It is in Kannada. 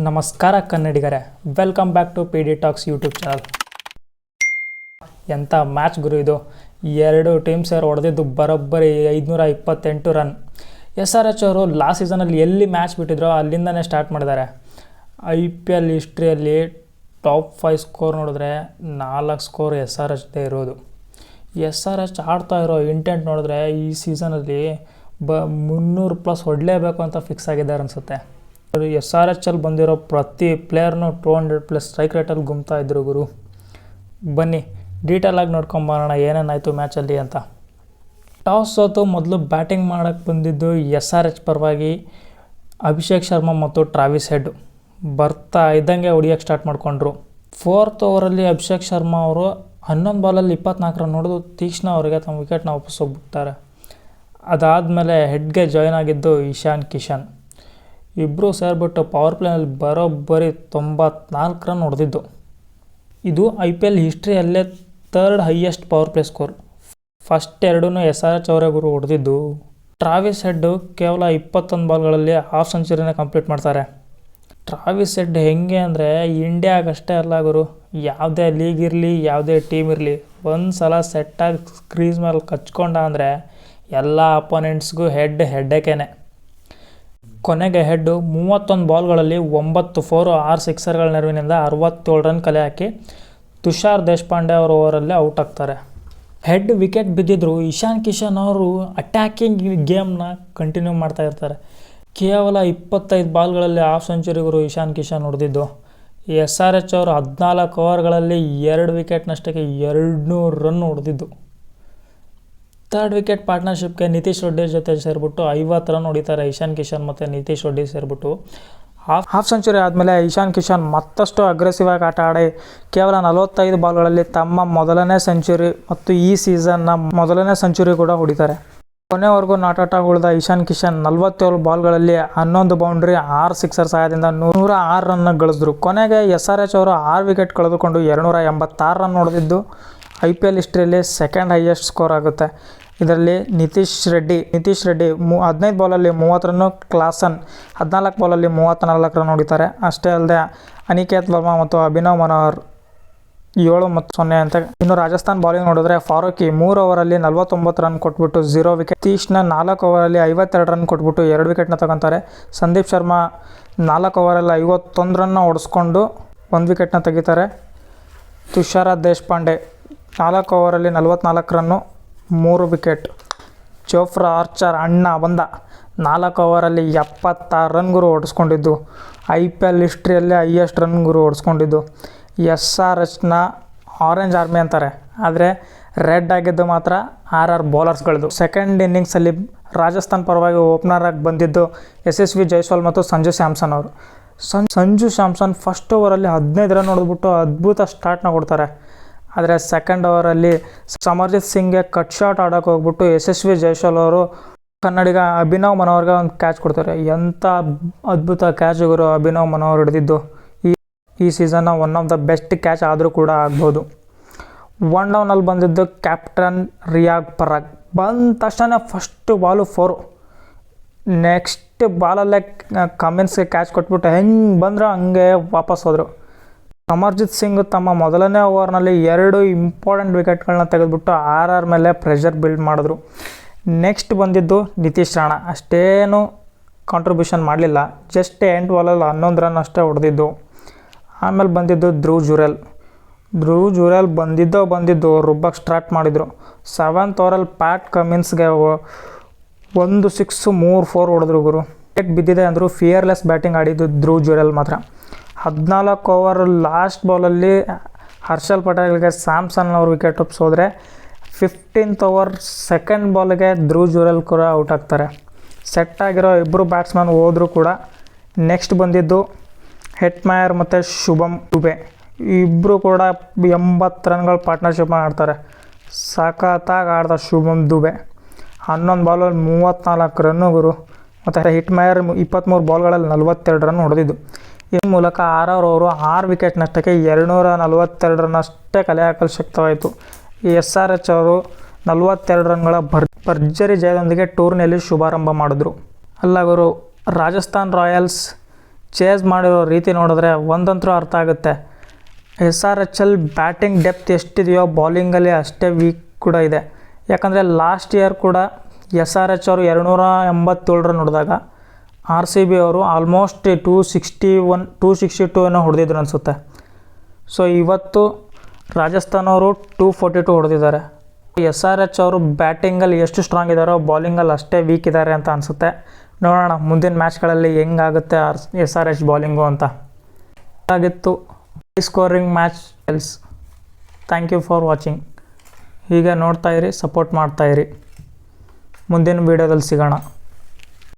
ನಮಸ್ಕಾರ ಕನ್ನಡಿಗರೇ, welcome back to P D talks YouTube channel. ಎಂಥ ಮ್ಯಾಚ್ ಗುರು ಇದು. ಎರಡು ಟೀಮ್ ಸೇರಿ ಹೊಡೆದಿದ್ದು ಬರೋಬ್ಬರಿ 528 ರನ್. SRH ಅವರು ಲಾಸ್ಟ್ ಸೀಸನಲ್ಲಿ ಎಲ್ಲಿ ಮ್ಯಾಚ್ ಬಿಟ್ಟಿದ್ರೋ ಅಲ್ಲಿಂದನೇ ಸ್ಟಾರ್ಟ್ ಮಾಡಿದ್ದಾರೆ. IPL ಹಿಸ್ಟ್ರಿಯಲ್ಲಿ ಟಾಪ್ 5 ಸ್ಕೋರ್ ನೋಡಿದ್ರೆ 4 ಸ್ಕೋರ್ SRHದೇ ಇರೋದು. SRH ಆಡ್ತಾ ಇರೋ ಇಂಟೆಂಟ್ ನೋಡಿದ್ರೆ ಈ ಸೀಸನಲ್ಲಿ 300+ ಹೊಡಲೇಬೇಕು ಅಂತ ಫಿಕ್ಸ್ ಆಗಿದ್ದಾರೆ ಅನಿಸುತ್ತೆ. SRHಲ್ಲಿ ಬಂದಿರೋ ಪ್ರತಿ ಪ್ಲೇಯರ್ನು 200+ ಸ್ಟ್ರೈಕ್ ರೇಟಲ್ಲಿ ಗುಮ್ತಾ ಇದ್ರು ಗುರು. ಬನ್ನಿ ಡೀಟೇಲಾಗಿ ನೋಡ್ಕೊಂಬರೋಣ ಏನೇನಾಯಿತು ಮ್ಯಾಚಲ್ಲಿ ಅಂತ. ಟಾಸ್ ಸೋತು ಮೊದಲು ಬ್ಯಾಟಿಂಗ್ ಮಾಡೋಕ್ಕೆ ಬಂದಿದ್ದು SRH ಪರವಾಗಿ ಅಭಿಷೇಕ್ ಶರ್ಮಾ ಮತ್ತು ಟ್ರಾವಿಸ್ ಹೆಡ್ ಬರ್ತಾ ಇದ್ದಂಗೆ ಹೊಡಿಯೋಕ್ಕೆ ಸ್ಟಾರ್ಟ್ ಮಾಡಿಕೊಂಡ್ರು. 4th ಓವರಲ್ಲಿ ಅಭಿಷೇಕ್ ಶರ್ಮಾ ಅವರು 11 ಬಾಲಲ್ಲಿ 24 ರನ್ ಹೊಡೆದು ತೀಕ್ಷ್ಣ ಅವರಿಗೆ ತಮ್ಮ ವಿಕೆಟ್ನ ವಾಪಸ್ ಹೋಗ್ಬಿಡ್ತಾರೆ. ಅದಾದಮೇಲೆ ಹೆಡ್ಗೆ ಜಾಯ್ನ್ ಆಗಿದ್ದು ಇಶಾನ್ ಕಿಶನ್. ಇಬ್ಬರು ಸೇರಿಬಿಟ್ಟು ಪವರ್ ಪ್ಲೇನಲ್ಲಿ ಬರೋಬ್ಬರಿ 94 ರನ್ ಹೊಡೆದಿದ್ದು. ಇದು IPL ಹಿಸ್ಟ್ರಿಯಲ್ಲೇ 3rd highest power play score. First ಎರಡೂ SRH ಅವರೇ ಗುರು ಹೊಡೆದಿದ್ದು. ಟ್ರಾವಿಸ್ ಹೆಡ್ಡು ಕೇವಲ 21 ಬಾಲ್ಗಳಲ್ಲಿ ಹಾಫ್ ಸೆಂಚುರಿನೇ ಕಂಪ್ಲೀಟ್ ಮಾಡ್ತಾರೆ. ಟ್ರಾವಿಸ್ ಹೆಡ್ ಹೆಂಗೆ ಅಂದರೆ ಇಂಡಿಯಾಗಷ್ಟೇ ಅಲ್ಲ ಗುರು, ಯಾವುದೇ ಲೀಗ್ ಇರಲಿ ಯಾವುದೇ ಟೀಮ್ ಇರಲಿ, ಒಂದು ಸಲ ಸೆಟ್ಟಾಗಿ ಕ್ರೀಸ್ ಮೇಲೆ ಕಚ್ಕೊಂಡ ಅಂದರೆ ಎಲ್ಲ ಅಪೋನೆಂಟ್ಸ್ಗೂ ಹೆಡ್ಡೇಕೇನೆ. ಕೊನೆಗೆ ಹೆಡ್ಡು 31 ಬಾಲ್ಗಳಲ್ಲಿ 9 4 6 ಸಿಕ್ಸರ್ಗಳ ನೆರವಿನಿಂದ 67 ರನ್ ಕಲೆ ಹಾಕಿ ತುಷಾರ್ ದೇಶಪಾಂಡೆ ಅವರ ಓವರಲ್ಲಿ ಔಟ್ ಆಗ್ತಾರೆ. ಹೆಡ್ ವಿಕೆಟ್ ಬಿದ್ದಿದ್ರು ಇಶಾನ್ ಕಿಶನ್ ಅವರು ಅಟ್ಯಾಕಿಂಗ್ ಗೇಮ್ನ ಕಂಟಿನ್ಯೂ ಮಾಡ್ತಾ ಇರ್ತಾರೆ. ಕೇವಲ 25 ಬಾಲ್ಗಳಲ್ಲಿ ಹಾಫ್ ಸೆಂಚುರಿಗರು ಇಶಾನ್ ಕಿಶನ್ ಹೊಡೆದಿದ್ದು. SRH ಅವರು 14 ಓವರ್ಗಳಲ್ಲಿ 2 ವಿಕೆಟ್ನಷ್ಟಕ್ಕೆ 200 ರನ್ ಹೊಡೆದಿದ್ದು. 3rd ವಿಕೆಟ್ ಪಾರ್ಟ್ನರ್ಶಿಪ್ಗೆ ನಿತೀಶ್ ರೆಡ್ಡಿ ಜೊತೆ ಸೇರಿಬಿಟ್ಟು 50 ರನ್ ಹೊಡಿತಾರೆ ಇಶಾನ್ ಕಿಶನ್ ಮತ್ತು ನಿತೀಶ್ ರೆಡ್ಡಿ ಸೇರಿಬಿಟ್ಟು. ಹಾಫ್ ಸೆಂಚುರಿ ಆದಮೇಲೆ ಇಶಾನ್ ಕಿಶನ್ ಮತ್ತಷ್ಟು ಅಗ್ರೆಸಿವ್ ಆಗಿ ಆಟ ಆಡಿ ಕೇವಲ 45 ಬಾಲ್ಗಳಲ್ಲಿ ತಮ್ಮ ಮೊದಲನೇ ಸೆಂಚುರಿ ಮತ್ತು ಈ ಸೀಸನ್ನ ಮೊದಲನೇ ಸೆಂಚುರಿ ಕೂಡ ಹೊಡಿತಾರೆ. ಕೊನೆವರೆಗೂ ನಾಟಾಟ ಉಳಿದ ಇಶಾನ್ ಕಿಶನ್ 47 ಬಾಲ್ಗಳಲ್ಲಿ 11 ಬೌಂಡ್ರಿ 6 ಸಿಕ್ಸರ್ ಸಹಾಯದಿಂದ 106 ರನ್ನ ಗಳಿಸಿದ್ರು. ಕೊನೆಗೆ SRH ಅವರು 6 ವಿಕೆಟ್ ಕಳೆದುಕೊಂಡು 286 ರನ್ ಹೊಡೆದಿದ್ದು IPL ಹಿಸ್ಟ್ರಿಯಲ್ಲಿ 2nd ಹೈಯೆಸ್ಟ್ ಸ್ಕೋರ್ ಆಗುತ್ತೆ. ಇದರಲ್ಲಿ Nitish Reddy 15 ಬಾಲಲ್ಲಿ 30 run, Klaasen 14 ಬಾಲಲ್ಲಿ 34 run ಹೊಡಿತಾರೆ. ಅಷ್ಟೇ ಅಲ್ಲದೆ ಅನಿಕೇತ್ ವರ್ಮಾ ಮತ್ತು ಅಭಿನವ್ ಮನೋಹರ್ 7 ಮತ್ತು 0 ಅಂತ. ಇನ್ನು ರಾಜಸ್ಥಾನ್ ಬಾಲಿಂಗ್ ನೋಡಿದ್ರೆ ಫಾರೂಕಿ 3 ಓವರಲ್ಲಿ 49 ರನ್ ಕೊಟ್ಬಿಟ್ಟು 0 ವಿಕೆಟ್. ತೀಕ್ಷ್ಣ 4 ಓವರಲ್ಲಿ 52 ರನ್ ಕೊಟ್ಬಿಟ್ಟು 2 ವಿಕೆಟ್ನ ತಗೊತಾರೆ. ಸಂದೀಪ್ ಶರ್ಮಾ 4 ಓವರಲ್ಲಿ 51 ರನ್ನ ಹೊಡೆಸ್ಕೊಂಡು 1 ವಿಕೆಟ್ನ ತೆಗಿತಾರೆ. Tushar Deshpande 4 ಓವರಲ್ಲಿ 44 run 3 wicket. Jofra archer ಅಣ್ಣ ಬಂದ 4 ಓವರಲ್ಲಿ 76 ರನ್ ಗುರು ಹೊಡೆಸ್ಕೊಂಡಿದ್ದು. IPL ಹಿಸ್ಟ್ರಿಯಲ್ಲೇ ಹೈಯೆಸ್ಟ್ ರನ್ ಗುರು ಹೊಡೆಸ್ಕೊಂಡಿದ್ದು. SRHನ ಆರೆಂಜ್ ಆರ್ಮಿ ಅಂತಾರೆ, ಆದರೆ ರೆಡ್ ಆಗಿದ್ದು ಮಾತ್ರ RR ಬೌಲರ್ಸ್ಗಳದ್ದು. 2nd ಇನ್ನಿಂಗ್ಸಲ್ಲಿ ರಾಜಸ್ಥಾನ್ ಪರವಾಗಿ ಓಪನರ್ ಆಗಿ ಬಂದಿದ್ದು SSV ಜೈಸ್ವಾಲ್ ಮತ್ತು ಸಂಜು ಸ್ಯಾಮ್ಸನ್ ಅವರು. ಸಂಜು ಸ್ಯಾಮ್ಸನ್ ಫಸ್ಟ್ ಓವರಲ್ಲಿ 15 ರನ್ ಹೊಡೆದ್ಬಿಟ್ಟು ಅದ್ಭುತ ಸ್ಟಾರ್ಟ್ನ ಕೊಡ್ತಾರೆ. ಆದರೆ 2nd ಓವರಲ್ಲಿ ಸಮರ್ಜಿತ್ ಸಿಂಗ್ಗೆ ಕಟ್ ಶಾಟ್ ಆಡೋಕ್ಕೆ ಹೋಗ್ಬಿಟ್ಟು SSV ಜೈಸ್ವಾಲ್ ಅವರು ಕನ್ನಡಿಗ ಅಭಿನವ್ ಮನೋಹರ್ಗೆ ಒಂದು ಕ್ಯಾಚ್ ಕೊಡ್ತಾರೆ. ಎಂಥ ಅದ್ಭುತ ಕ್ಯಾಚ್ ಗುರು ಅಭಿನವ್ ಮನೋಹರ್ ಹಿಡಿದಿದ್ದು. ಈ ಸೀಸನ್ನ one of the best catch ಆದರೂ ಕೂಡ ಆಗ್ಬೋದು. 1 ಡೌನಲ್ಲಿ ಬಂದಿದ್ದು ಕ್ಯಾಪ್ಟನ್ ರಿಯಾಗ್ ಪರಾಗ್. ಬಂದ ತಕ್ಷಣ ಫಸ್ಟ್ ಬಾಲು 4. ನೆಕ್ಸ್ಟ್ ಬಾಲಲ್ಲೇ ಕಮಿನ್ಸ್ಗೆ ಕ್ಯಾಚ್ ಕೊಟ್ಬಿಟ್ಟು ಹೆಂಗೆ ಬಂದರೂ ಹಂಗೆ ವಾಪಸ್ ಹೋದರು. ಸಮರ್ಜಿತ್ ಸಿಂಗ್ ತಮ್ಮ ಮೊದಲನೇ ಓವರ್ನಲ್ಲಿ 2 ಇಂಪಾರ್ಟೆಂಟ್ ವಿಕೆಟ್ಗಳನ್ನ ತೆಗೆದುಬಿಟ್ಟು RR ಮೇಲೆ ಪ್ರೆಷರ್ ಬಿಲ್ಡ್ ಮಾಡಿದ್ರು. ನೆಕ್ಸ್ಟ್ ಬಂದಿದ್ದು ನಿತೀಶ್ ರಾಣಾ. ಅಷ್ಟೇನು ಕಾಂಟ್ರಿಬ್ಯೂಷನ್ ಮಾಡಲಿಲ್ಲ, ಜಸ್ಟ್ 8 ಬಾಲಲ್ಲಿ 11 ರನ್ ಅಷ್ಟೇ ಹೊಡೆದಿದ್ದು. ಆಮೇಲೆ ಬಂದಿದ್ದು ಧ್ರುವ್ ಜುರೆಲ್ ಬಂದಿದ್ದು ರುಬ್ಬಕ್ಕೆ ಸ್ಟಾರ್ಟ್ ಮಾಡಿದರು. 7th ಓವರಲ್ಲಿ ಪ್ಯಾಟ್ ಕಮಿನ್ಸ್ಗೆ 1 6 3 4 ಹೊಡೆದ್ರು ಗುರು. ವಿಕೆಟ್ ಬಿದ್ದಿದೆ ಅಂದರು ಫಿಯರ್ಲೆಸ್ ಬ್ಯಾಟಿಂಗ್ ಆಡಿದ್ದು ಧ್ರುವ್ ಜುರೆಲ್ ಮಾತ್ರ. 14 ಓವರ್ ಲಾಸ್ಟ್ ಬಾಲಲ್ಲಿ ಹರ್ಷಲ್ ಪಟೇಲ್ಗೆ ಸ್ಯಾಮ್ಸನ್ ಅವರು ವಿಕೆಟ್ ಒಪ್ಪಿಸೋದ್ರೆ 15th ಓವರ್ 2nd ಬಾಲ್ಗೆ ಧ್ರುವ್ ಜುರೆಲ್ ಕೂಡ ಔಟ್ ಆಗ್ತಾರೆ. ಸೆಟ್ ಆಗಿರೋ ಇಬ್ಬರು ಬ್ಯಾಟ್ಸ್ಮನ್ ಹೋದರೂ ಕೂಡ. ನೆಕ್ಸ್ಟ್ ಬಂದಿದ್ದು ಹೆಟ್ಮಯರ್ ಮತ್ತು ಶುಭಮ್ ದುಬೆ. ಇಬ್ಬರು ಕೂಡ 80 ರನ್ಗಳ ಪಾರ್ಟ್ನರ್ಶಿಪ್ ಆಡ್ತಾರೆ. ಸಖತ್ತಾಗಿ ಆಡ್ದ ಶುಭಮ್ ದುಬೆ. 11 ಬಾಲಲ್ಲಿ 34 ರನ್ನು ಗುರು. ಮತ್ತು ಹಿಟ್ಮಯರ್ 23 ಬಾಲ್ಗಳಲ್ಲಿ 42 ರನ್ ಹೊಡೆದಿದ್ದು. ಈ ಮೂಲಕ RR ಅವರು 6 ವಿಕೆಟ್ ನಷ್ಟಕ್ಕೆ 242 ರನ್ನಷ್ಟೇ ಕಲೆ ಹಾಕಲು ಶಕ್ತವಾಯಿತು. SRH ಅವರು 42 ರನ್ಗಳ ಭರ್ಜರಿ ಜಯದೊಂದಿಗೆ ಟೂರ್ನಿಯಲ್ಲಿ ಶುಭಾರಂಭ ಮಾಡಿದ್ರು. ಅಲ್ಲ ಗುರು, ರಾಜಸ್ಥಾನ್ ರಾಯಲ್ಸ್ ಚೇಸ್ ಮಾಡಿರೋ ರೀತಿ ನೋಡಿದ್ರೆ ಒಂದಂತರೂ ಅರ್ಥ ಆಗುತ್ತೆ. SRHL ಬ್ಯಾಟಿಂಗ್ ಡೆಪ್ತ್ ಎಷ್ಟಿದೆಯೋ ಬಾಲಿಂಗಲ್ಲಿ ಅಷ್ಟೇ ವೀಕ್ ಕೂಡ ಇದೆ. ಯಾಕಂದರೆ ಲಾಸ್ಟ್ ಇಯರ್ ಕೂಡ SRH ಅವರು 287 ರನ್ ಹೊಡೆದಾಗ RCB ಅವರು ಆಲ್ಮೋಸ್ಟ್ 262 ಏನೋ ಹೊಡೆದಿದ್ರು ಅನಿಸುತ್ತೆ. ಸೊ ಇವತ್ತು ರಾಜಸ್ಥಾನ್ ಅವರು 242 ಹೊಡೆದಿದ್ದಾರೆ. SRH ಅವರು ಬ್ಯಾಟಿಂಗಲ್ಲಿ ಎಷ್ಟು ಸ್ಟ್ರಾಂಗ್ ಇದ್ದಾರೋ ಬಾಲಿಂಗಲ್ಲಿ ಅಷ್ಟೇ ವೀಕ್ ಇದ್ದಾರೆ ಅಂತ ಅನಿಸುತ್ತೆ. ನೋಡೋಣ ಮುಂದಿನ ಮ್ಯಾಚ್ಗಳಲ್ಲಿ ಹೆಂಗಾಗುತ್ತೆ SRH ಬಾಲಿಂಗು ಅಂತ. ಆಗಿತ್ತು scoring match else. Thank you for watching. ಹೀಗೆ ನೋಡ್ತಾಯಿರಿ, ಸಪೋರ್ಟ್ ಮಾಡ್ತಾಯಿರಿ. ಮುಂದಿನ ವೀಡಿಯೋದಲ್ಲಿ ಸಿಗೋಣ.